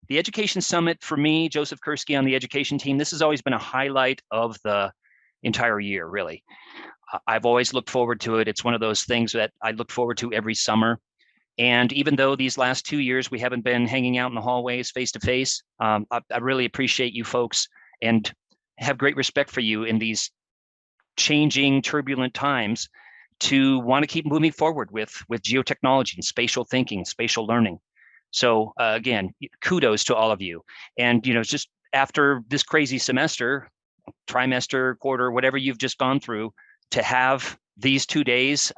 The Education Summit for me, Joseph Kursky on the education team, this has always been a highlight of the entire year, really. I've always looked forward to it. It's one of those things that I look forward to every summer. And even though these last 2 years we haven't been hanging out in the hallways face to face, I really appreciate you folks and have great respect for you in these changing, turbulent times to want to keep moving forward with geotechnology and spatial thinking, spatial learning. So again, kudos to all of you. And just after this crazy semester, trimester, quarter, whatever you've just gone through, to have these 2 days,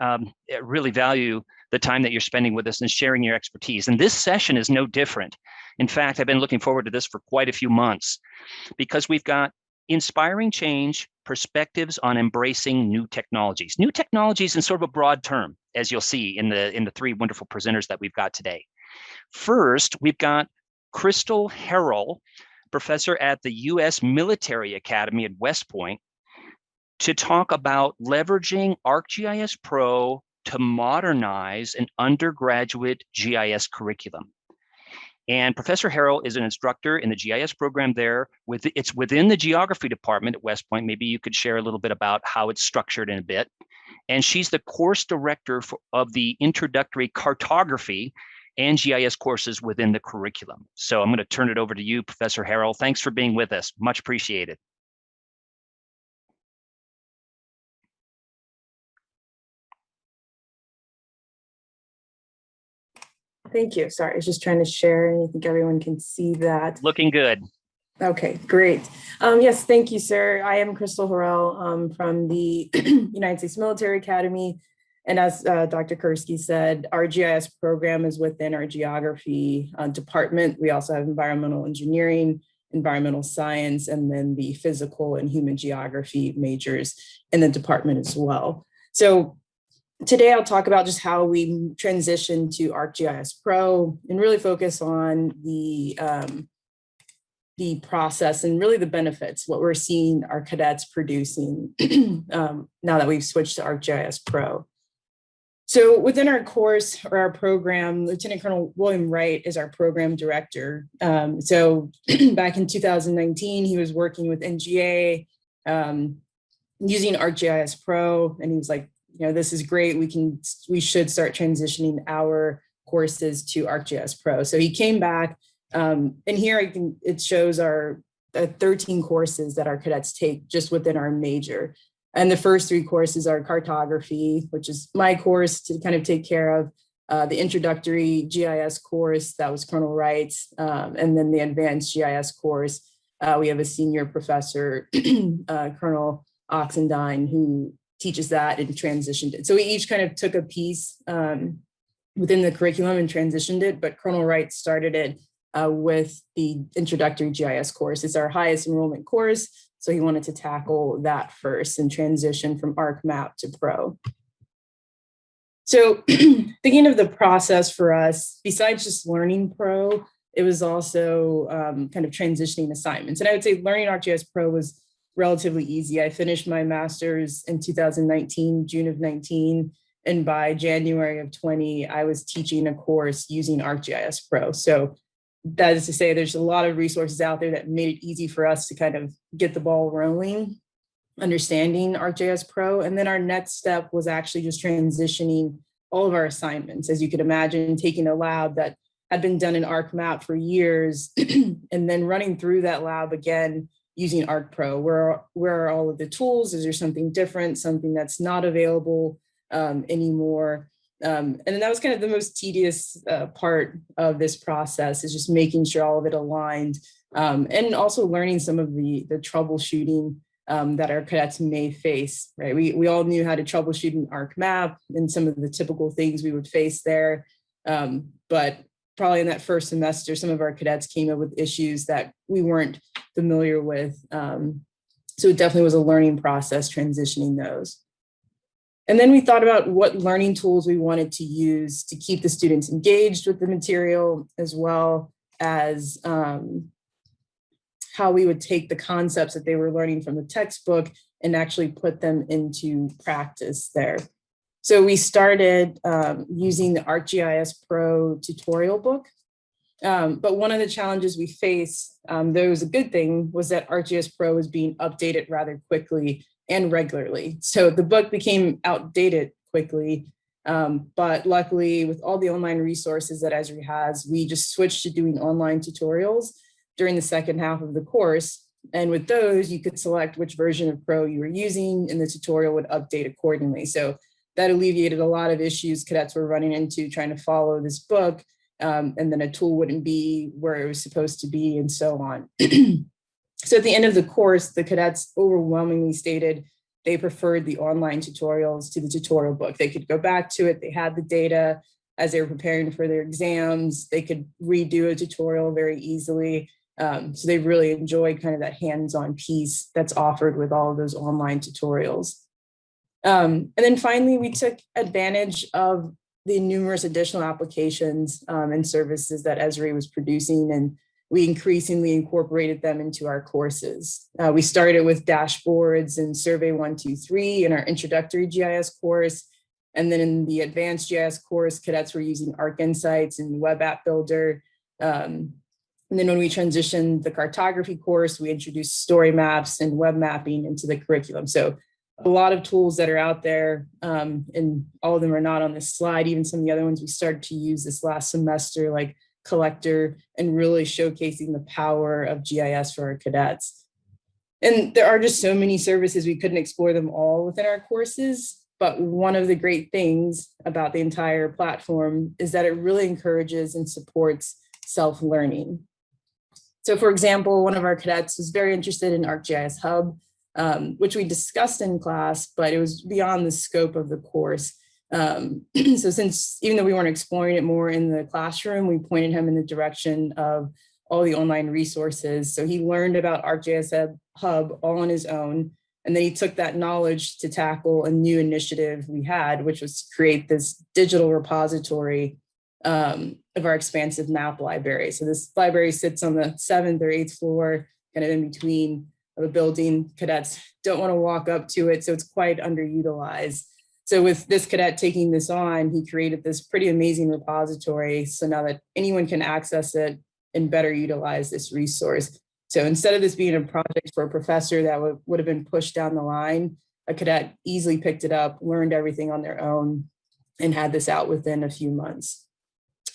really value the time that you're spending with us and sharing your expertise. And this session is no different. In fact, I've been looking forward to this for quite a few months because we've got inspiring change, perspectives on embracing new technologies. New technologies in sort of a broad term, as you'll see in the three wonderful presenters that we've got today. First, we've got Crystal Harrell, professor at the U.S. Military Academy at West Point, to talk about leveraging ArcGIS Pro to modernize an undergraduate GIS curriculum. And Professor Harrell is an instructor in the GIS program there. It's within the geography department at West Point. Maybe you could share a little bit about how it's structured in a bit. And she's the course director of the introductory cartography and GIS courses within the curriculum. So I'm going to turn it over to you, Professor Harrell. Thanks for being with us. Much appreciated. Thank you. Sorry, I was just trying to share and I think everyone can see that. Looking good. Okay, great. Yes, thank you, sir. I am Crystal Harrell from the United States Military Academy. And as Dr. Kursky said, our GIS program is within our geography department. We also have environmental engineering, environmental science, and then the physical and human geography majors in the department as well. So today I'll talk about just how we transition to ArcGIS Pro and really focus on the process and really the benefits, what we're seeing our cadets producing now that we've switched to ArcGIS Pro. So within our course or our program, Lieutenant Colonel William Wright is our program director. So back in 2019, he was working with NGA using ArcGIS Pro, and he was like, this is great. We should start transitioning our courses to ArcGIS Pro. So he came back, and here it shows our 13 courses that our cadets take just within our major. And the first 3 courses are cartography, which is my course to kind of take care of, the introductory GIS course, that was Colonel Wright's, and then the advanced GIS course. We have a senior professor, Colonel Oxendine, who teaches that and transitioned it. So we each kind of took a piece within the curriculum and transitioned it, but Colonel Wright started it with the introductory GIS course. It's our highest enrollment course, so he wanted to tackle that first and transition from ArcMap to Pro. So thinking of the process for us, besides just learning Pro, it was also kind of transitioning assignments. And I would say learning ArcGIS Pro was relatively easy. I finished my master's in 2019, June of 19, and by January of 20, I was teaching a course using ArcGIS Pro. So that is to say, there's a lot of resources out there that made it easy for us to kind of get the ball rolling, understanding ArcGIS Pro. And then our next step was actually just transitioning all of our assignments. As you could imagine, taking a lab that had been done in ArcMap for years and then running through that lab again using ArcPro. Where are all of the tools? Is there something different, something that's not available anymore? And then that was kind of the most tedious part of this process, is just making sure all of it aligned, and also learning some of the troubleshooting that our cadets may face, right? We all knew how to troubleshoot an ArcMap and some of the typical things we would face there. But probably in that first semester, some of our cadets came up with issues that we weren't familiar with. So it definitely was a learning process transitioning those. And then we thought about what learning tools we wanted to use to keep the students engaged with the material, as well as how we would take the concepts that they were learning from the textbook and actually put them into practice there. So we started using the ArcGIS Pro tutorial book. But one of the challenges we face, though was a good thing, was that ArcGIS Pro was being updated rather quickly and regularly. So the book became outdated quickly. But luckily, with all the online resources that Esri has, we just switched to doing online tutorials during the second half of the course. And with those, you could select which version of Pro you were using, and the tutorial would update accordingly. So that alleviated a lot of issues cadets were running into trying to follow this book. And then a tool wouldn't be where it was supposed to be, and so on. So at the end of the course, the cadets overwhelmingly stated they preferred the online tutorials to the tutorial book. They could go back to it. They had the data as they were preparing for their exams. They could redo a tutorial very easily. So they really enjoyed kind of that hands-on piece that's offered with all of those online tutorials. And then finally, we took advantage of the numerous additional applications and services that Esri was producing, and we increasingly incorporated them into our courses. We started with dashboards and Survey 123 in our introductory GIS course. And then in the advanced GIS course, cadets were using Arc Insights and Web App Builder. And then when we transitioned the cartography course, we introduced story maps and web mapping into the curriculum. So a lot of tools that are out there, and all of them are not on this slide. Even some of the other ones we started to use this last semester, like Collector, and really showcasing the power of GIS for our cadets. And there are just so many services, we couldn't explore them all within our courses. But one of the great things about the entire platform is that it really encourages and supports self-learning. So for example, one of our cadets was very interested in ArcGIS Hub, which we discussed in class, but it was beyond the scope of the course. So since, even though we weren't exploring it more in the classroom, we pointed him in the direction of all the online resources. So he learned about ArcGIS Hub all on his own. And then he took that knowledge to tackle a new initiative we had, which was to create this digital repository of our expansive map library. So this library sits on the 7th or 8th floor, kind of in between of a building. Cadets don't want to walk up to it, so it's quite underutilized. So with this cadet taking this on, he created this pretty amazing repository. So now that anyone can access it and better utilize this resource. So instead of this being a project for a professor that would have been pushed down the line, a cadet easily picked it up, learned everything on their own, and had this out within a few months.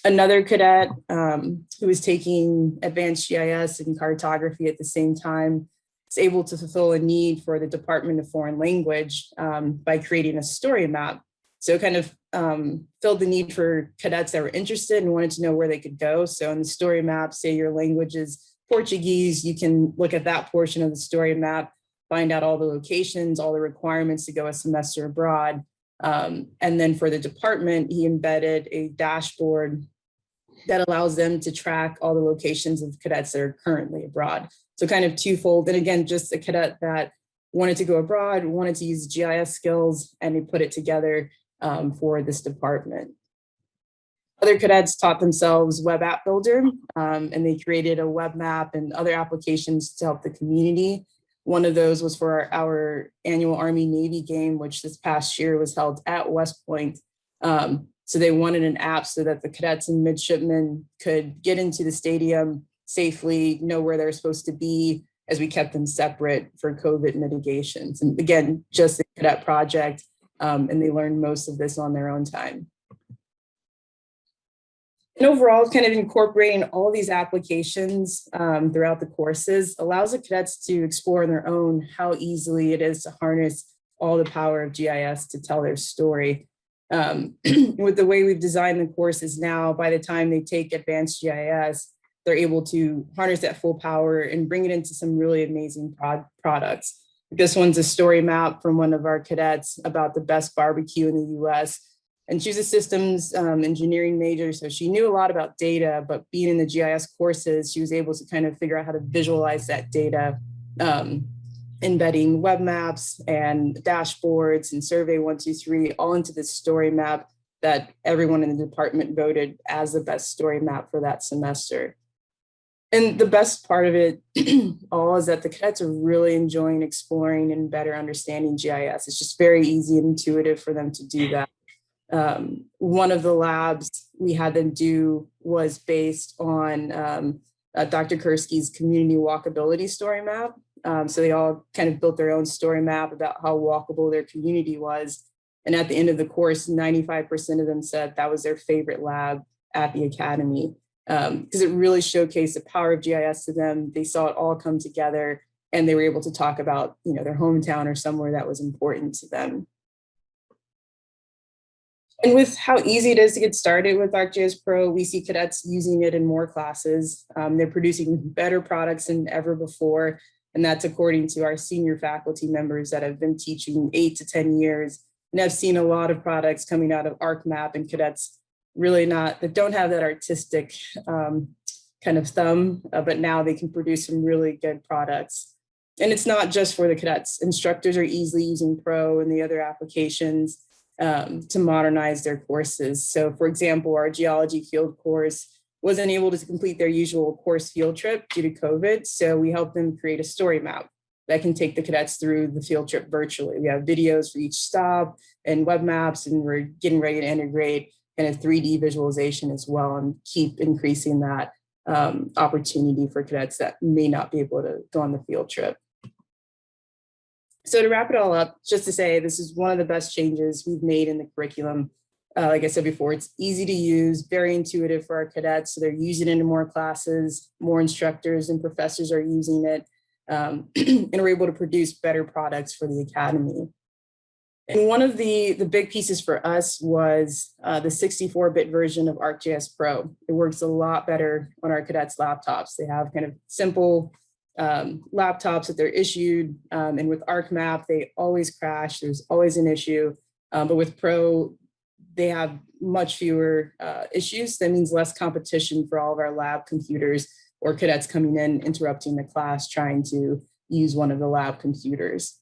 Another cadet who was taking advanced GIS and cartography at the same time is able to fulfill a need for the Department of Foreign Language by creating a story map. So kind of filled the need for cadets that were interested and wanted to know where they could go. So in the story map, say your language is Portuguese, you can look at that portion of the story map, find out all the locations, all the requirements to go a semester abroad. And then for the department, he embedded a dashboard that allows them to track all the locations of cadets that are currently abroad. So kind of twofold. And again, just a cadet that wanted to go abroad, wanted to use GIS skills, and they put it together for this department. Other cadets taught themselves Web App Builder, and they created a web map and other applications to help the community. One of those was for our annual Army-Navy game, which this past year was held at West Point. So they wanted an app so that the cadets and midshipmen could get into the stadium safely, know where they're supposed to be, as we kept them separate for COVID mitigations. And again, just a cadet project, and they learned most of this on their own time. And overall, kind of incorporating all these applications throughout the courses allows the cadets to explore on their own how easily it is to harness all the power of GIS to tell their story. With the way we've designed the courses now, by the time they take advanced GIS, they're able to harness that full power and bring it into some really amazing products. This one's a story map from one of our cadets about the best barbecue in the US. And she was a systems engineering major, so she knew a lot about data, but being in the GIS courses, she was able to kind of figure out how to visualize that data, embedding web maps and dashboards and Survey 123 all into this story map that everyone in the department voted as the best story map for that semester. And the best part of it all is that the cadets are really enjoying exploring and better understanding GIS. It's just very easy and intuitive for them to do that. One of the labs we had them do was based on Dr. Kursky's community walkability story map. So they all kind of built their own story map about how walkable their community was. And at the end of the course, 95% of them said that was their favorite lab at the academy, because it really showcased the power of GIS to them. They saw it all come together, and they were able to talk about, their hometown or somewhere that was important to them. And with how easy it is to get started with ArcGIS Pro, we see cadets using it in more classes. They're producing better products than ever before. And that's according to our senior faculty members that have been teaching 8 to 10 years. And I've seen a lot of products coming out of ArcMap, and cadets really that don't have that artistic kind of thumb, but now they can produce some really good products. And it's not just for the cadets. Instructors are easily using Pro and the other applications to modernize their courses. So for example, our geology field course wasn't able to complete their usual course field trip due to COVID. So we helped them create a story map that can take the cadets through the field trip virtually. We have videos for each stop and web maps, and we're getting ready to integrate kind of 3D visualization as well, and keep increasing that opportunity for cadets that may not be able to go on the field trip. So to wrap it all up, just to say, this is one of the best changes we've made in the curriculum. Like I said before, it's easy to use, very intuitive for our cadets. So they're using it in more classes, more instructors and professors are using it, and we're able to produce better products for the academy. And one of the big pieces for us was the 64-bit version of ArcGIS Pro. It works a lot better on our cadets' laptops. They have kind of simple laptops that they're issued, and with ArcMap, they always crash. There's always an issue, but with Pro, they have much fewer issues. That means less competition for all of our lab computers or cadets coming in, interrupting the class, trying to use one of the lab computers.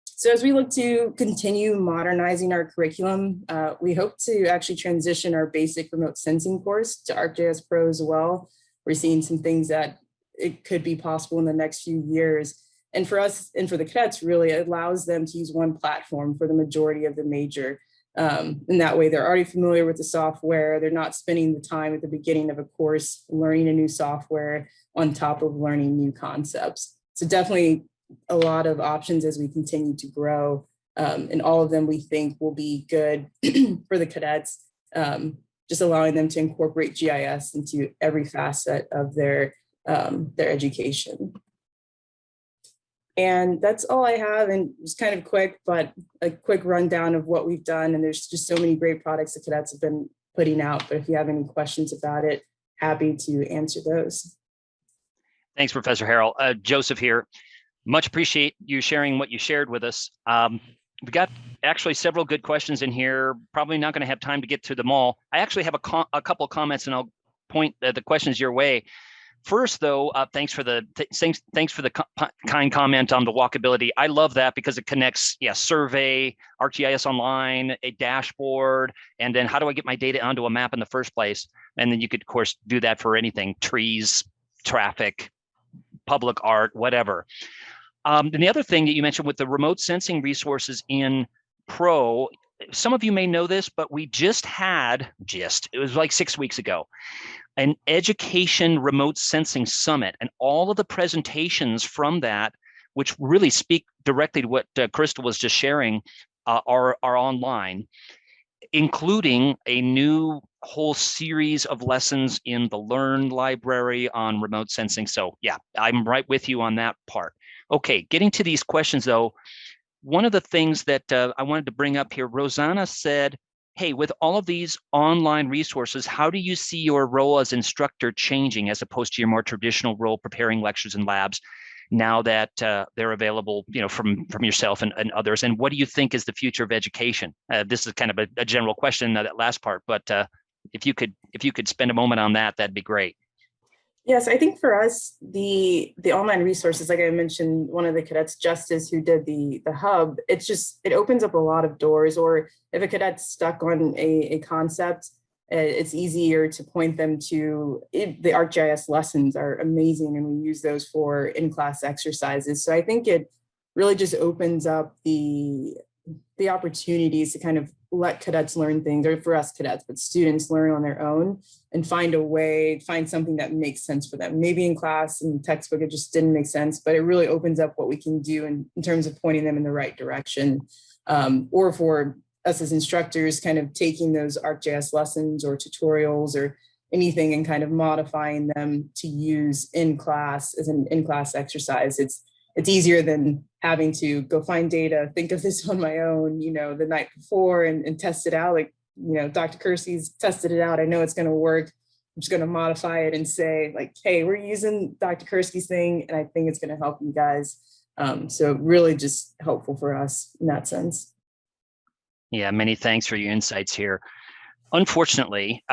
So as we look to continue modernizing our curriculum, we hope to actually transition our basic remote sensing course to ArcGIS Pro as well. We're seeing some things that it could be possible in the next few years. And for us and for the cadets, really, it allows them to use one platform for the majority of the major. And that way they're already familiar with the software. They're not spending the time at the beginning of a course learning a new software on top of learning new concepts. So definitely a lot of options as we continue to grow. And all of them we think will be good for the cadets, just allowing them to incorporate GIS into every facet of their education. And that's all I have, and it's kind of quick, but a quick rundown of what we've done. And there's just so many great products the cadets have been putting out, but if you have any questions about it, happy to answer those. Thanks, Professor Harrell. Joseph here. Much appreciate you sharing what you shared with us. We've got actually several good questions in here. Probably not going to have time to get to them all. I actually have a couple of comments, and I'll point the questions your way. First, though, thanks for the kind comment on the walkability. I love that because it connects, survey, ArcGIS Online, a dashboard, and then how do I get my data onto a map in the first place? And then you could, of course, do that for anything: trees, traffic, public art, whatever. And the other thing that you mentioned with the remote sensing resources in Pro, some of you may know this, but we it was like 6 weeks ago, an education remote sensing summit, and all of the presentations from that, which really speak directly to what Crystal was just sharing, are online, including a new whole series of lessons in the Learn library on remote sensing. So yeah, I'm right with you on that part. Okay, getting to these questions though, one of the things that I wanted to bring up here, Rosanna said, hey, with all of these online resources, how do you see your role as instructor changing as opposed to your more traditional role preparing lectures and labs now that they're available, from yourself and others? And what do you think is the future of education? This is kind of a general question, that last part, but if you could spend a moment on that, that'd be great. Yes, I think for us, the online resources, like I mentioned, one of the cadets, Justice, who did the hub, it opens up a lot of doors. Or if a cadet's stuck on a concept, it's easier to point them to it. The ArcGIS lessons are amazing, and we use those for in-class exercises. So I think it really just opens up the the opportunities to kind of let cadets learn things, or for us cadets, but students learn on their own and find a way, find something that makes sense for them. Maybe in class and textbook, it just didn't make sense, but it really opens up what we can do in terms of pointing them in the right direction. Or for us as instructors, kind of taking those ArcGIS lessons or tutorials or anything and kind of modifying them to use in class as an in-class exercise. It's easier than having to go find data, think of this on my own, the night before and test it out. Like, Dr. Kersey's tested it out. I know it's going to work. I'm just going to modify it and say like, hey, we're using Dr. Kersey's thing, and I think it's going to help you guys. So really just helpful for us in that sense. Yeah, many thanks for your insights here. Unfortunately,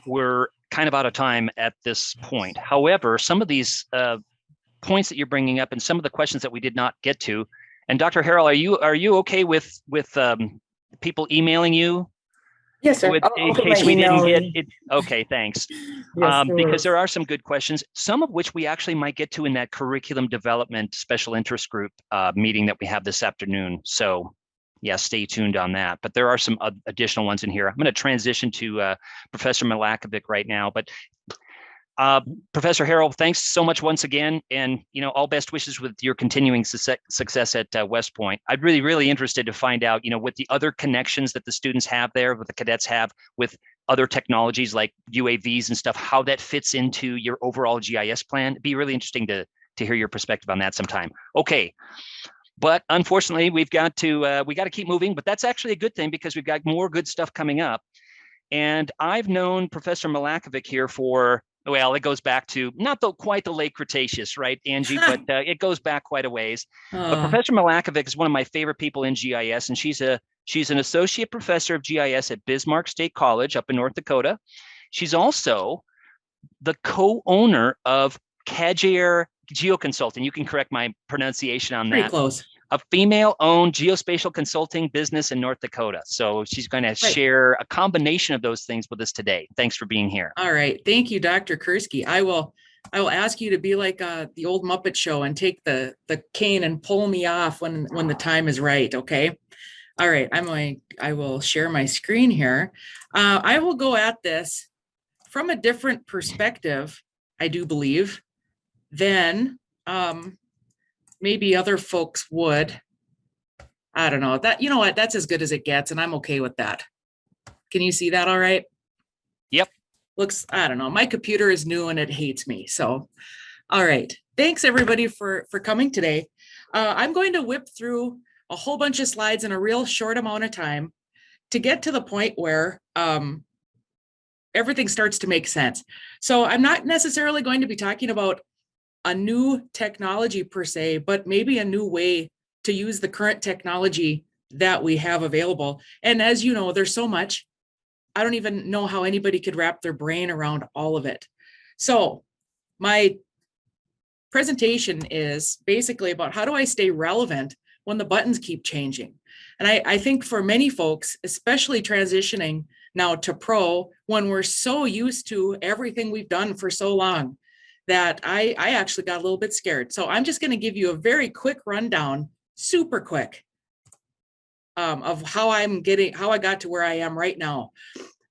we're kind of out of time at this point. However, some of these points that you're bringing up and some of the questions that we did not get to, and Dr. Harrell, are you okay with people emailing you? Yes, sir. In case we didn't get it. Okay, thanks. Yes, because there are some good questions, some of which we actually might get to in that curriculum development special interest group meeting that we have this afternoon. So yeah, stay tuned on that. But there are some additional ones in here. I'm going to transition to Professor Milakovic right now. But Professor Harrell, thanks so much once again. And, all best wishes with your continuing success at West Point. I'd really interested to find out, what the other connections that the students have there, what the cadets have with other technologies like UAVs and stuff, how that fits into your overall GIS plan. It'd be really interesting to hear your perspective on that sometime. Okay. But unfortunately, we got to keep moving, but that's actually a good thing because we've got more good stuff coming up. And I've known Professor Milakovic here for, well, it goes back to not quite the late Cretaceous, right, Angie, but it goes back quite a ways. But Professor Milakovic is one of my favorite people in GIS, and she's an associate professor of GIS at Bismarck State College up in North Dakota. She's also the co-owner of Cager Geo Consulting. You can correct my pronunciation on that. Pretty close. A female-owned geospatial consulting business in North Dakota. So she's going to share a combination of those things with us today. Thanks for being here. All right. Thank you, Dr. Kersky. I will ask you to be like the old Muppet Show and take the cane and pull me off when the time is right. Okay. All right. I will share my screen here. I will go at this from a different perspective, I do believe, than maybe other folks would. I don't know. That, you know what, that's as good as it gets, and I'm okay with that. Can you see that all right? Yep. Looks, I don't know. My computer is new and it hates me. So, all right. Thanks everybody for coming today. I'm going to whip through a whole bunch of slides in a real short amount of time to get to the point where everything starts to make sense. So I'm not necessarily going to be talking about a new technology per se, but maybe a new way to use the current technology that we have available. And as you know, there's so much, I don't even know how anybody could wrap their brain around all of it. So my presentation is basically about how do I stay relevant when the buttons keep changing? And I think for many folks, especially transitioning now to pro, when we're so used to everything we've done for so long, that I actually got a little bit scared. So I'm just going to give you a very quick rundown, super quick, of how I got to where I am right now.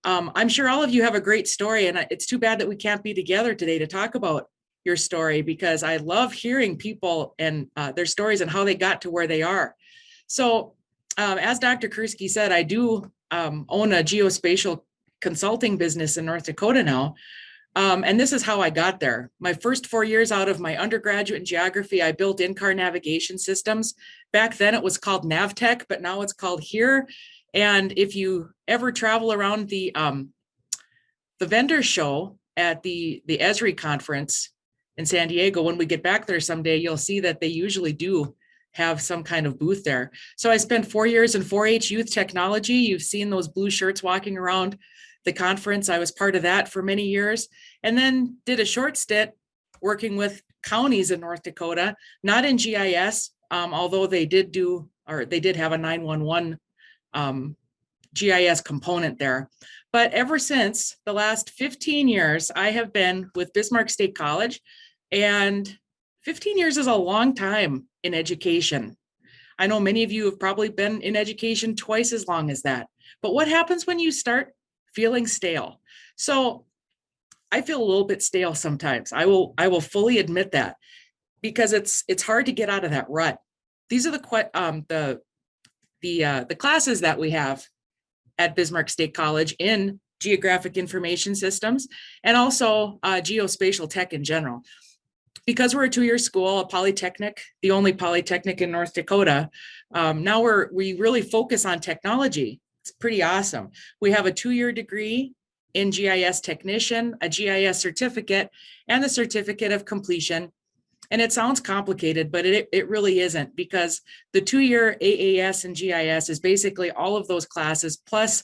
I'm sure all of you have a great story, and it's too bad that we can't be together today to talk about your story, because I love hearing people and their stories and how they got to where they are. So as Dr. Kersky said, I do own a geospatial consulting business in North Dakota now. And this is how I got there. My first 4 years out of my undergraduate in geography, I built in-car navigation systems. Back then it was called NavTech, but now it's called HERE. And if you ever travel around the vendor show at the Esri conference in San Diego, when we get back there someday, you'll see that they usually do have some kind of booth there. So I spent 4 years in 4-H youth technology. You've seen those blue shirts walking around the conference. I was part of that for many years, and then did a short stint working with counties in North Dakota, not in GIS, although they did have a 911 GIS component there. But ever since the last 15 years, I have been with Bismarck State College, and 15 years is a long time in education. I know many of you have probably been in education twice as long as that. But what happens when you start feeling stale? So I feel a little bit stale sometimes. I will fully admit that, because it's hard to get out of that rut. These are the classes that we have at Bismarck State College in geographic information systems, and also geospatial tech in general. Because we're a two-year school, a polytechnic, the only polytechnic in North Dakota, now we really focus on technology. It's pretty awesome. We have a 2-year degree in GIS technician, a GIS certificate, and the certificate of completion. And it sounds complicated, but it really isn't, because the 2-year AAS and GIS is basically all of those classes plus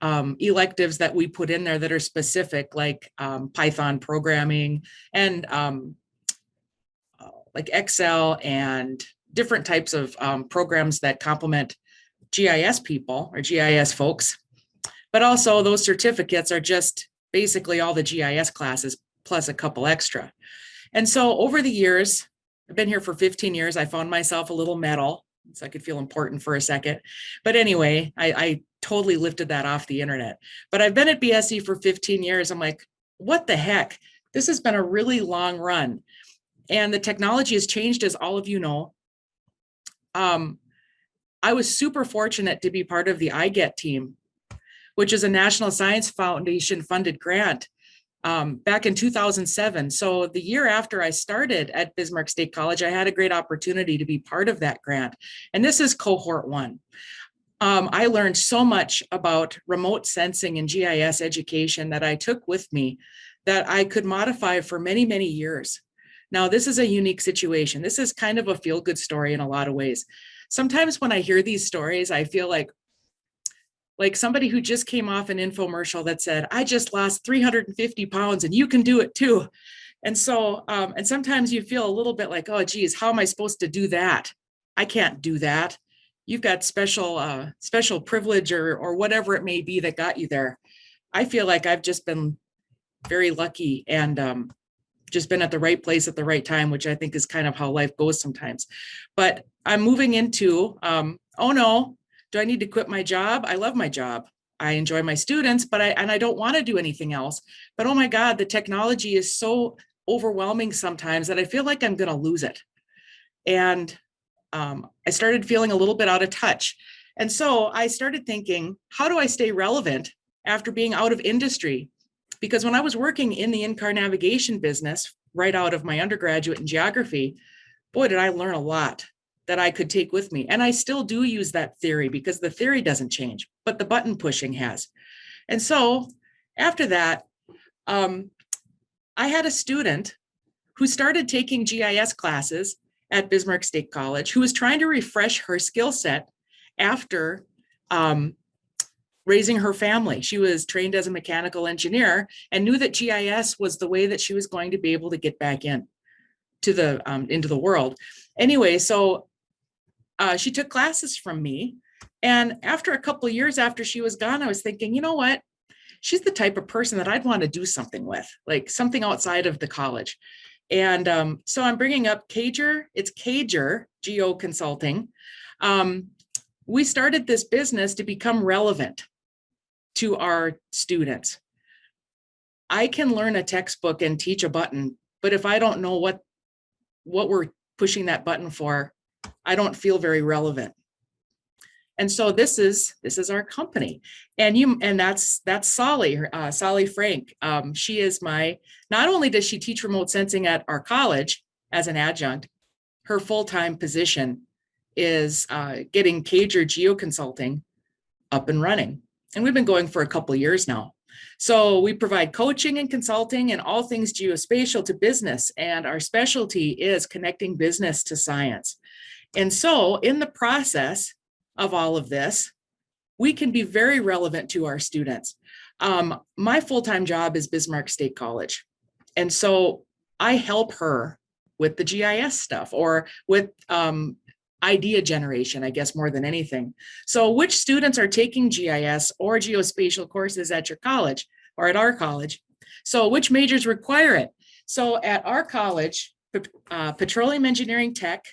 electives that we put in there that are specific, like Python programming and like Excel and different types of programs that complement GIS people or GIS folks. But also those certificates are just basically all the GIS classes plus a couple extra. And so over the years, I've been here for 15 years, I found myself a little medal, so I could feel important for a second. But anyway, I totally lifted that off the internet. But I've been at BSE for 15 years. I'm like, what the heck? This has been a really long run. And the technology has changed, as all of you know. I was super fortunate to be part of the IGET team, which is a National Science Foundation funded grant back in 2007. So the year after I started at Bismarck State College, I had a great opportunity to be part of that grant. And this is cohort 1. I learned so much about remote sensing and GIS education that I took with me that I could modify for many, many years. Now, this is a unique situation. This is kind of a feel-good story in a lot of ways. Sometimes when I hear these stories, I feel like somebody who just came off an infomercial that said, I just lost 350 pounds and you can do it too. And so, and sometimes you feel a little bit like, oh, geez, how am I supposed to do that? I can't do that. You've got special privilege or whatever it may be that got you there. I feel like I've just been very lucky and just been at the right place at the right time, which I think is kind of how life goes sometimes. But I'm moving into, oh no, do I need to quit my job? I love my job. I enjoy my students, but I don't want to do anything else. But oh my God, the technology is so overwhelming sometimes that I feel like I'm going to lose it. And I started feeling a little bit out of touch. And so I started thinking, how do I stay relevant after being out of industry? Because when I was working in the in-car navigation business, right out of my undergraduate in geography, boy, did I learn a lot that I could take with me. And I still do use that theory because the theory doesn't change, but the button pushing has. And so after that, I had a student who started taking GIS classes at Bismarck State College, who was trying to refresh her skill set after raising her family. She was trained as a mechanical engineer and knew that GIS was the way that she was going to be able to get back in to the into the world. Anyway, so she took classes from me. And after a couple of years after she was gone, I was thinking, you know what? She's the type of person that I'd want to do something with, like something outside of the college. And so I'm bringing up Cager. It's Cager Geo Consulting. We started this business to become relevant to our students. I can learn a textbook and teach a button, but if I don't know what we're pushing that button for, I don't feel very relevant. And so this is our company, and that's Sally Frank. She is not only does she teach remote sensing at our college as an adjunct, her full-time position is getting Cager Geo Consulting up and running. And we've been going for a couple of years now. So we provide coaching and consulting and all things geospatial to business. And our specialty is connecting business to science. And so in the process of all of this, we can be very relevant to our students. My full-time job is Bismarck State College. And so I help her with the GIS stuff or with idea generation, I guess, more than anything. So which students are taking GIS or geospatial courses at your college or at our college? So which majors require it? So at our college, petroleum engineering tech,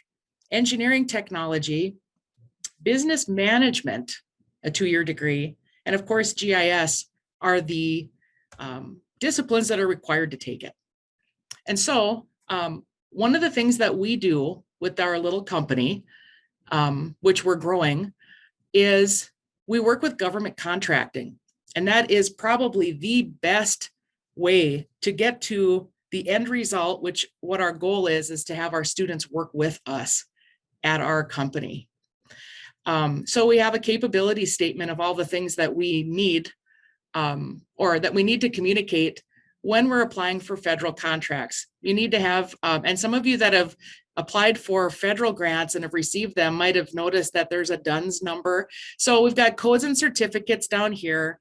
engineering technology, business management, a 2-year degree, and of course, GIS are the disciplines that are required to take it. And so one of the things that we do with our little company, which we're growing, is we work with government contracting. And that is probably the best way to get to the end result, which what our goal is to have our students work with us at our company. So we have a capability statement of all the things that we need or that we need to communicate when we're applying for federal contracts. You need to have, and some of you that have applied for federal grants and have received them might have noticed that there's a DUNS number. So we've got codes and certificates down here.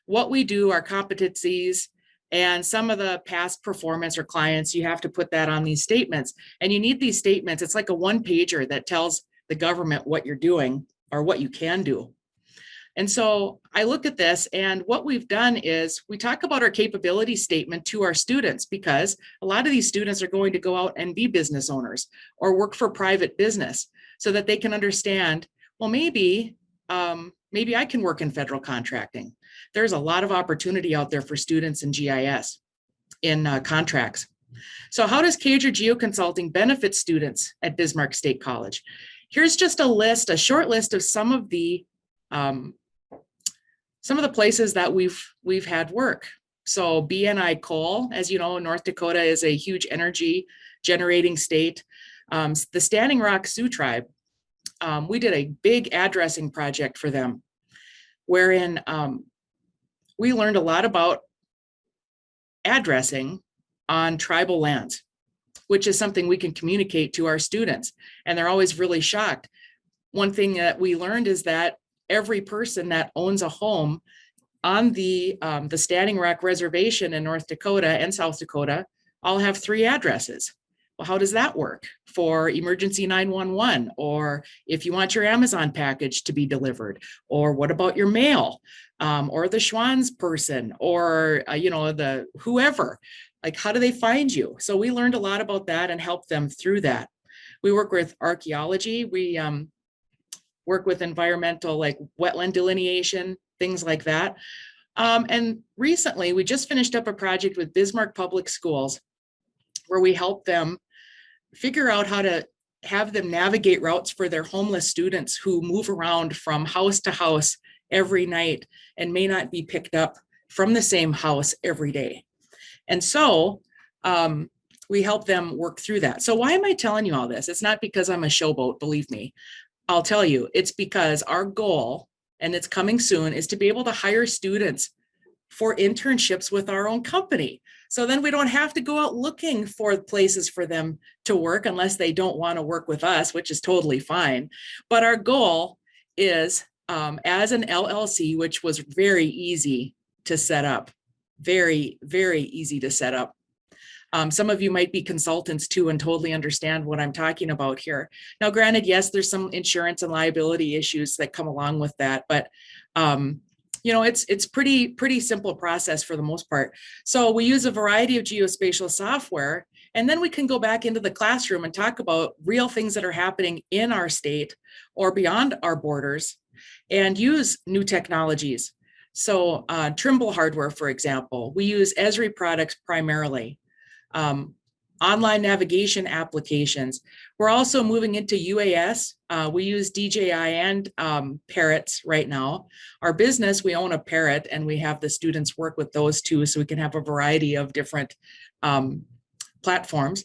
What we do, our competencies, and some of the past performance or clients, you have to put that on these statements. And you need these statements. It's like a one-pager that tells the government what you're doing or what you can do. And so I look at this, and what we've done is we talk about our capability statement to our students, because a lot of these students are going to go out and be business owners or work for private business, so that they can understand, well, maybe I can work in federal contracting. There's a lot of opportunity out there for students in GIS, in contracts. So how does Cager Geo Consulting benefit students at Bismarck State College? Here's just a short list of some of the places that we've had work. So BNI Coal, as you know, North Dakota is a huge energy generating state. The Standing Rock Sioux Tribe, we did a big addressing project for them, wherein we learned a lot about addressing on tribal lands, which is something we can communicate to our students. And they're always really shocked. One thing that we learned is that every person that owns a home on the Standing Rock Reservation in North Dakota and South Dakota all have 3 addresses. Well, how does that work for emergency 911, or if you want your Amazon package to be delivered, or what about your mail, or the Schwann's person, or the whoever? Like, how do they find you? So we learned a lot about that and helped them through that. We work with archaeology. We work with environmental, like wetland delineation, things like that. And recently, we just finished up a project with Bismarck Public Schools, where we helped them figure out how to have them navigate routes for their homeless students who move around from house to house every night and may not be picked up from the same house every day. And so we help them work through that. So why am I telling you all this? It's not because I'm a showboat, believe me. I'll tell you, it's because our goal, and it's coming soon, is to be able to hire students for internships with our own company. So then we don't have to go out looking for places for them to work unless they don't want to work with us, which is totally fine. But our goal is as an LLC, which was very easy to set up, very, very easy to set up. Some of you might be consultants too and totally understand what I'm talking about here. Now, granted, yes, there's some insurance and liability issues that come along with that, but it's pretty simple process for the most part. So we use a variety of geospatial software, and then we can go back into the classroom and talk about real things that are happening in our state or beyond our borders, and use new technologies. So Trimble hardware, for example, we use Esri products primarily. Online navigation applications. We're also moving into UAS. We use DJI and Parrots right now. Our business, we own a Parrot, and we have the students work with those two, so we can have a variety of different platforms.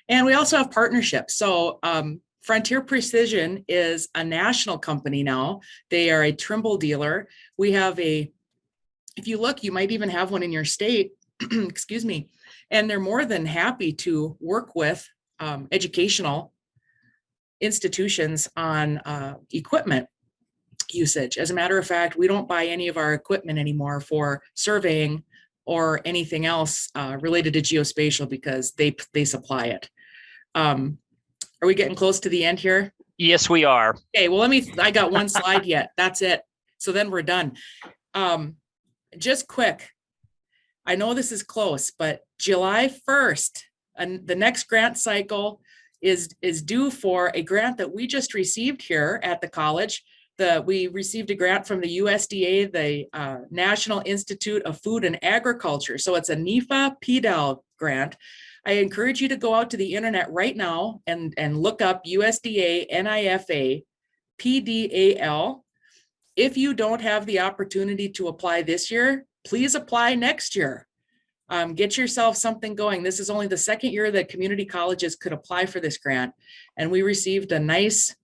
And we also have partnerships. So Frontier Precision is a national company now. They are a Trimble dealer. We have if you look, you might even have one in your state, excuse me. And they're more than happy to work with educational institutions on equipment usage. As a matter of fact, we don't buy any of our equipment anymore for surveying or anything else related to geospatial, because they supply it. Are we getting close to the end here? Yes, we are. Okay, well, I got one slide yet. That's it. So then we're done. Just quick. I know this is close, but July 1st, and the next grant cycle is due for a grant that we just received here at the college. We received a grant from the USDA, the National Institute of Food and Agriculture. So it's a NIFA PDAL grant. I encourage you to go out to the internet right now and look up USDA NIFA PDAL. If you don't have the opportunity to apply this year, please apply next year. Get yourself something going. This is only the second year that community colleges could apply for this grant. And we received a nice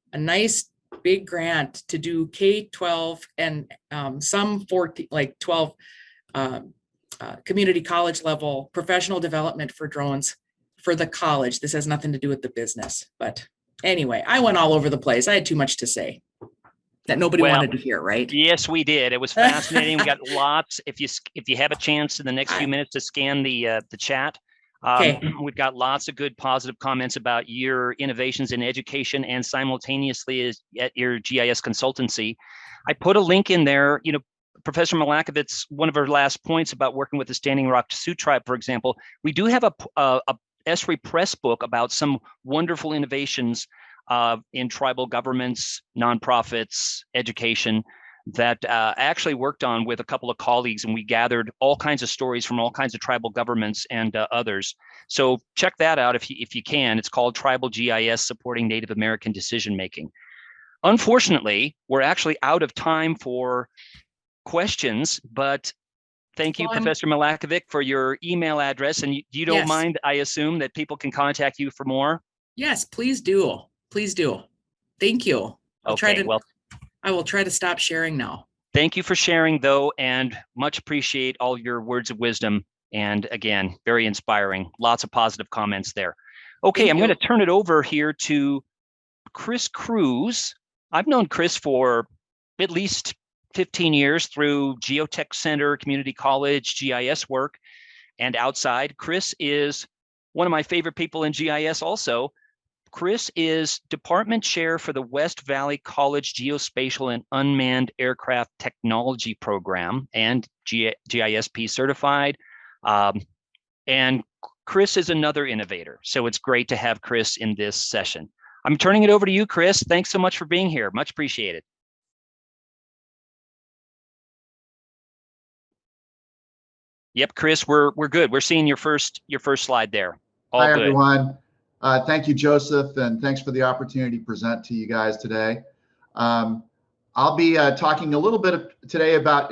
big grant to do K-12 and some 14, like 12 community college level professional development for drones for the college. This has nothing to do with the business. But anyway, I went all over the place. I had too much to say that nobody wanted to hear, right? Yes, we did. It was fascinating. We got lots. If you have a chance in the next few minutes to scan the chat, we've got lots of good positive comments about your innovations in education and simultaneously at your GIS consultancy. I put a link in there. You know, Professor Malakovitz, one of her last points about working with the Standing Rock Sioux Tribe, for example, we do have a Esri press book about some wonderful innovations in tribal governments, nonprofits, education that I actually worked on with a couple of colleagues, and we gathered all kinds of stories from all kinds of tribal governments and others. So check that out if you can. It's called Tribal GIS Supporting Native American Decision Making. Unfortunately, we're actually out of time for questions, but thank you, Professor Malakovic, for your email address. And you don't mind, I assume, that people can contact you for more? Yes, please do. Please do. Thank you. I will try to stop sharing now. Thank you for sharing, though, and much appreciate all your words of wisdom. And again, very inspiring. Lots of positive comments there. Okay, I'm going to turn it over here to Chris Cruz. I've known Chris for at least 15 years through Geotech Center, Community College, GIS work, and outside. Chris is one of my favorite people in GIS also. Chris is department chair for the West Valley College Geospatial and Unmanned Aircraft Technology Program and GISP certified. And Chris is another innovator. So it's great to have Chris in this session. I'm turning it over to you, Chris. Thanks so much for being here. Much appreciated. Yep, Chris, we're good. We're seeing your first slide there. All Hi, good. Everyone. Thank you, Joseph, and thanks for the opportunity to present to you guys today. I'll be talking a little bit today about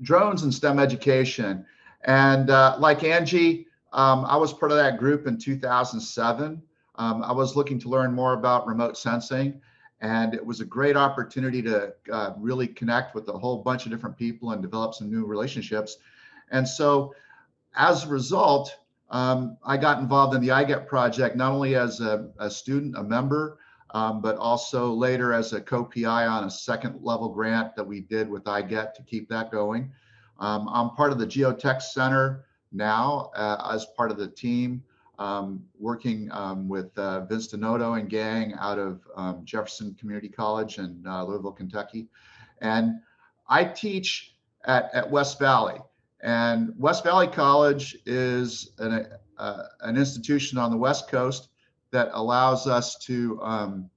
drones and STEM education. And like Angie, I was part of that group in 2007. I was looking to learn more about remote sensing, and it was a great opportunity to really connect with a whole bunch of different people and develop some new relationships. And so as a result, I got involved in the IGET project, not only as a student, a member, but also later as a co-PI on a second level grant that we did with IGET to keep that going. I'm part of the Geotech Center now as part of the team, working with Vince Denoto and gang out of Jefferson Community College in Louisville, Kentucky. And I teach at West Valley. And West Valley College is an institution on the West Coast that allows us to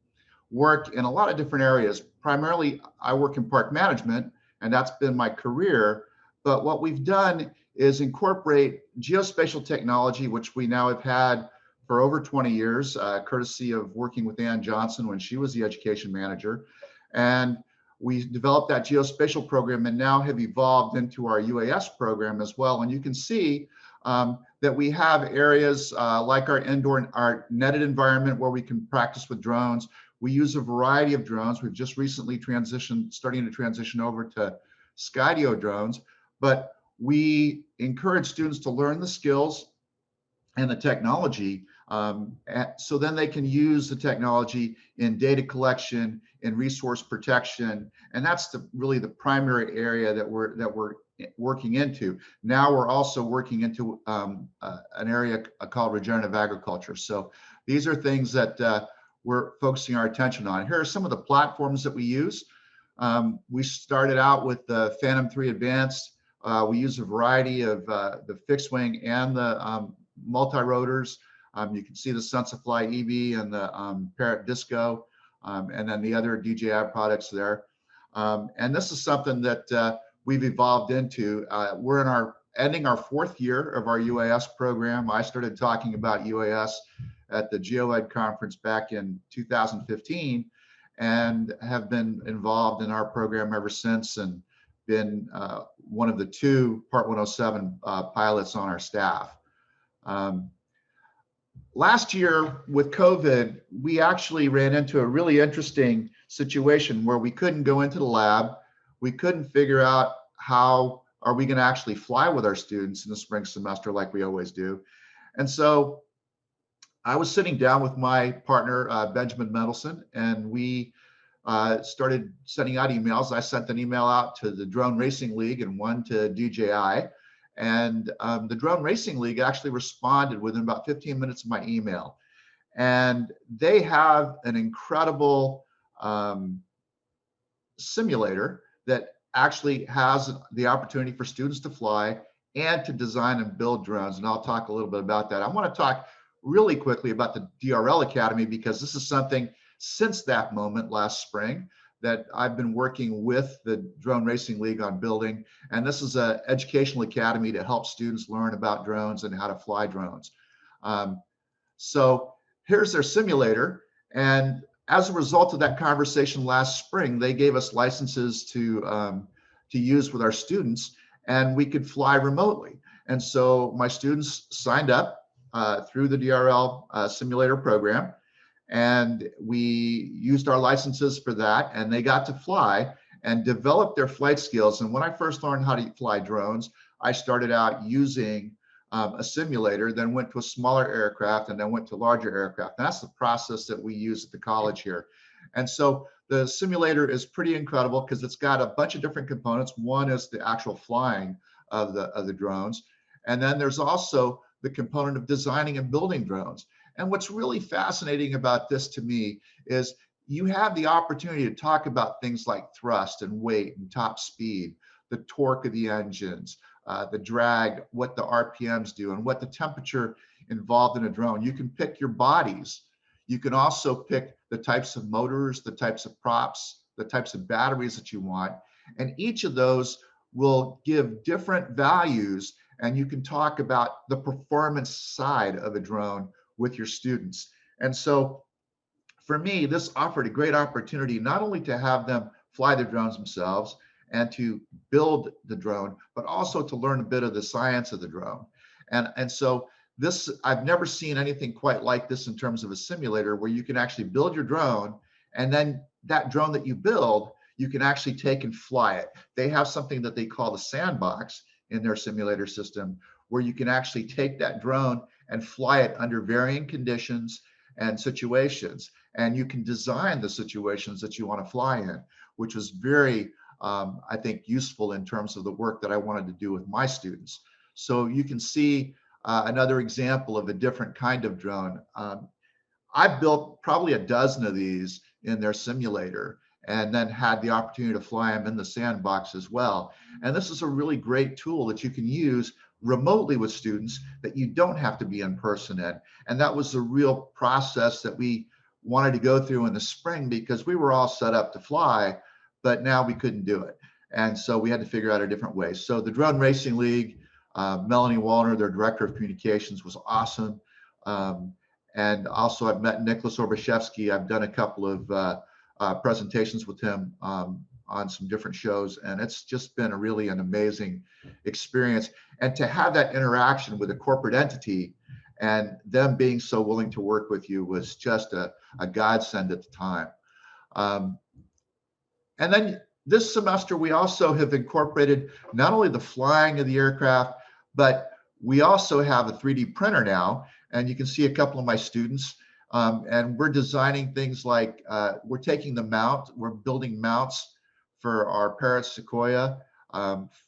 work in a lot of different areas. Primarily, I work in park management, and that's been my career. But what we've done is incorporate geospatial technology, which we now have had for over 20 years, courtesy of working with Ann Johnson when she was the education manager. And we developed that geospatial program and now have evolved into our UAS program as well. And you can see that we have areas like our indoor, our netted environment where we can practice with drones. We use a variety of drones. We've just recently starting to transition over to Skydio drones, but we encourage students to learn the skills and the technology so then they can use the technology in data collection, in resource protection, and that's really the primary area that we're working into. Now we're also working into an area called regenerative agriculture. So these are things that we're focusing our attention on. Here are some of the platforms that we use. We started out with the Phantom 3 Advanced. We use a variety of the fixed wing and the multi-rotors. You can see the Sensafly EV and the Parrot Disco, and then the other DJI products there. And this is something that we've evolved into. We're ending our 4th year of our UAS program. I started talking about UAS at the GeoEd conference back in 2015 and have been involved in our program ever since, and been one of the 2 Part 107 pilots on our staff. Last year with COVID, we actually ran into a really interesting situation where we couldn't go into the lab. We couldn't figure out how are we going to actually fly with our students in the spring semester like we always do. And so I was sitting down with my partner, Benjamin Mendelson, and we started sending out emails. I sent an email out to the Drone Racing League and one to DJI. And the Drone Racing League actually responded within about 15 minutes of my email. And they have an incredible simulator that actually has the opportunity for students to fly and to design and build drones. And I'll talk a little bit about that. I want to talk really quickly about the DRL Academy, because this is something since that moment last spring that I've been working with the Drone Racing League on building. And this is an educational academy to help students learn about drones and how to fly drones. So here's their simulator. And as a result of that conversation last spring, they gave us licenses to use with our students, and we could fly remotely. And so my students signed up through the DRL simulator program, and we used our licenses for that, and they got to fly and develop their flight skills. And when I first learned how to fly drones, I started out using a simulator, then went to a smaller aircraft, and then went to larger aircraft. And that's the process that we use at the college here. And so the simulator is pretty incredible because it's got a bunch of different components. One is the actual flying of the drones. And then there's also the component of designing and building drones. And what's really fascinating about this to me is you have the opportunity to talk about things like thrust and weight and top speed, the torque of the engines, the drag, what the RPMs do, and what the temperature involved in a drone. You can pick your bodies. You can also pick the types of motors, the types of props, the types of batteries that you want. And each of those will give different values, and you can talk about the performance side of a drone with your students. And so for me, this offered a great opportunity not only to have them fly the drones themselves and to build the drone, but also to learn a bit of the science of the drone. And so this, I've never seen anything quite like this in terms of a simulator where you can actually build your drone, and then that drone that you build, you can actually take and fly it. They have something that they call the sandbox in their simulator system, where you can actually take that drone and fly it under varying conditions and situations. And you can design the situations that you want to fly in, which was very, I think, useful in terms of the work that I wanted to do with my students. So you can see another example of a different kind of drone. I've built probably a dozen of these in their simulator, and then had the opportunity to fly them in the sandbox as well. And this is a really great tool that you can use remotely with students that you don't have to be in person in. And that was the real process that we wanted to go through in the spring, because we were all set up to fly, but now we couldn't do it. And so we had to figure out a different way. So the Drone Racing League, Melanie Wallner, their director of communications, was awesome. And also I've met Nicholas Orbashevsky. I've done a couple of presentations with him on some different shows, and it's just been an amazing experience. And to have that interaction with a corporate entity and them being so willing to work with you was just a godsend at the time. And then this semester, we also have incorporated not only the flying of the aircraft, but we also have a 3D printer now. And you can see a couple of my students. And we're designing things like, we're taking the mount, we're building mounts for our Parrot Sequoia,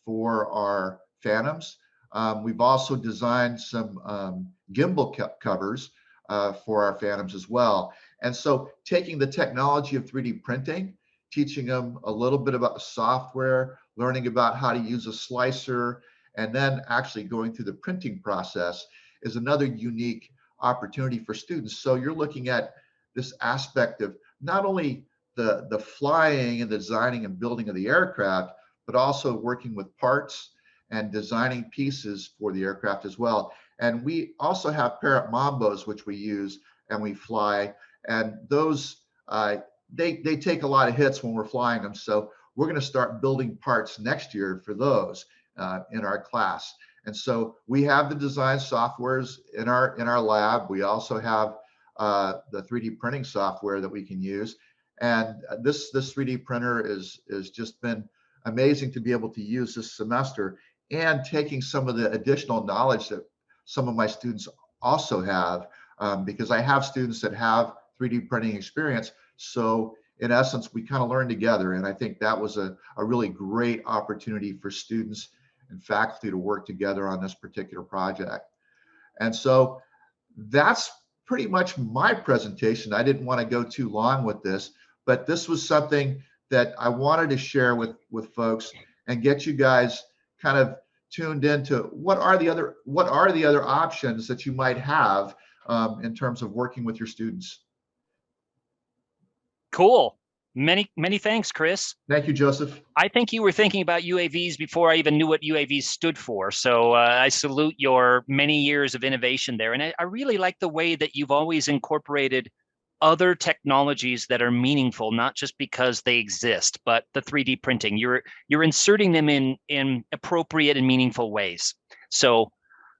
for our Phantoms. We've also designed some gimbal covers for our Phantoms as well. And so taking the technology of 3D printing, teaching them a little bit about the software, learning about how to use a slicer, and then actually going through the printing process is another unique opportunity for students. So you're looking at this aspect of not only the flying and the designing and building of the aircraft, but also working with parts and designing pieces for the aircraft as well. And we also have parrot Mambos, which we use and we fly. And those, they take a lot of hits when we're flying them. So we're going to start building parts next year for those in our class. And so we have the design softwares in our lab. We also have the 3D printing software that we can use. And this 3D printer is just been amazing to be able to use this semester, and taking some of the additional knowledge that some of my students also have, because I have students that have 3D printing experience. So in essence, we kind of learn together. And I think that was a really great opportunity for students and faculty to work together on this particular project. And so that's pretty much my presentation. I didn't want to go too long with this, but this was something that I wanted to share with folks and get you guys kind of tuned into what are the other options that you might have in terms of working with your students. Cool. Many thanks, Chris. Thank you, Joseph. I think you were thinking about UAVs before I even knew what UAVs stood for. So I salute your many years of innovation there. And I really like the way that you've always incorporated other technologies that are meaningful, not just because they exist, but the 3D printing. You're inserting them in appropriate and meaningful ways. So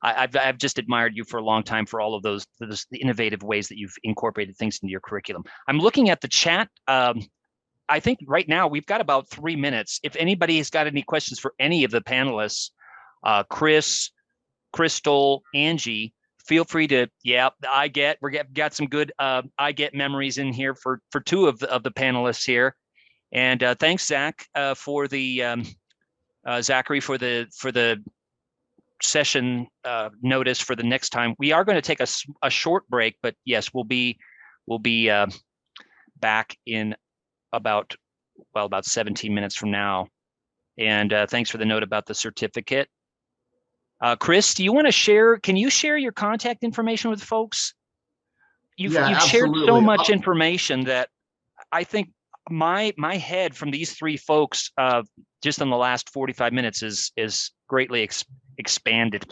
I've just admired you for a long time for all of those the innovative ways that you've incorporated things into your curriculum. I'm looking at the chat. I think right now we've got about 3 minutes. If anybody has got any questions for any of the panelists, Chris, Crystal, Angie, feel free to, we've got some good IGET memories in here for two of the panelists here. And thanks, Zach, for the Zachary for the session notice for the next time. We are going to take a short break, but yes, we'll be back in about 17 minutes from now. And thanks for the note about the certificate. Chris, do you want to share? Can you share your contact information with folks? You've shared so much information that I think my head from these three folks just in the last 45 minutes is greatly expanded.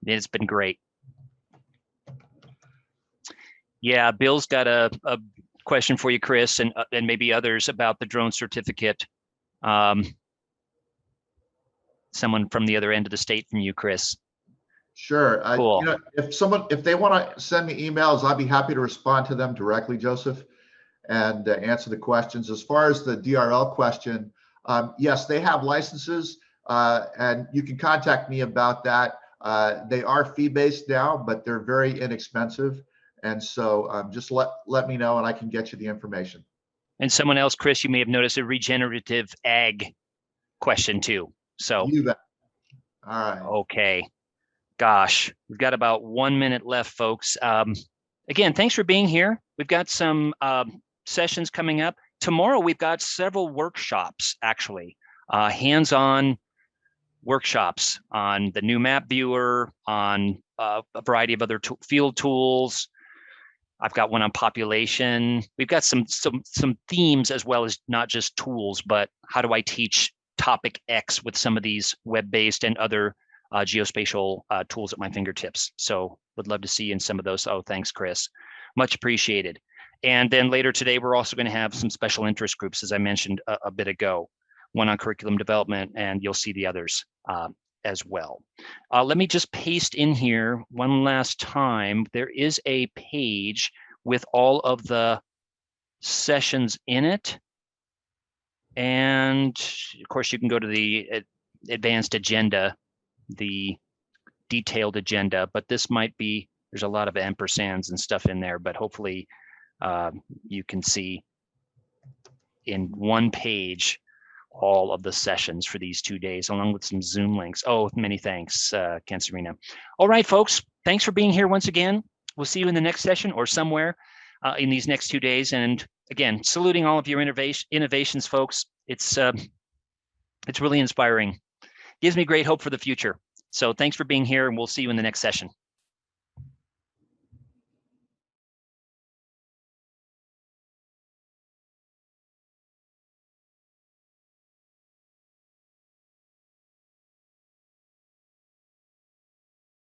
It's been great. Yeah, Bill's got a question for you, Chris, and maybe others about the drone certificate. Someone from the other end of the state from you, Chris. Sure. Cool. If they want to send me emails, I'll be happy to respond to them directly, Joseph, and answer the questions. As far as the DRL question, yes, they have licenses, and you can contact me about that. They are fee-based now, but they're very inexpensive. And so just let me know and I can get you the information. And someone else, Chris, you may have noticed a regenerative ag question too. So, you bet. All right. Okay. Gosh, we've got about 1 minute left, folks. Again, thanks for being here. We've got some sessions coming up. Tomorrow, we've got several workshops, actually, hands-on workshops on the new map viewer, on a variety of other field tools. I've got one on population. We've got some themes as well as not just tools, but how do I teach topic X with some of these web-based and other geospatial tools at my fingertips. So would love to see you in some of those. Oh, thanks, Chris. Much appreciated. And then later today, we're also going to have some special interest groups, as I mentioned a bit ago, one on curriculum development, and you'll see the others as well. Let me just paste in here one last time. There is a page with all of the sessions in it. And of course, you can go to the advanced agenda, the detailed agenda, but this might be, there's a lot of ampersands and stuff in there, but hopefully you can see in one page all of the sessions for these 2 days, along with some Zoom links. Oh, many thanks, Ken Serena. All right, folks, thanks for being here once again. We'll see you in the next session or somewhere in these next 2 days. And again, saluting all of your innovations, folks. It's really inspiring. Gives me great hope for the future. So thanks for being here, and we'll see you in the next session.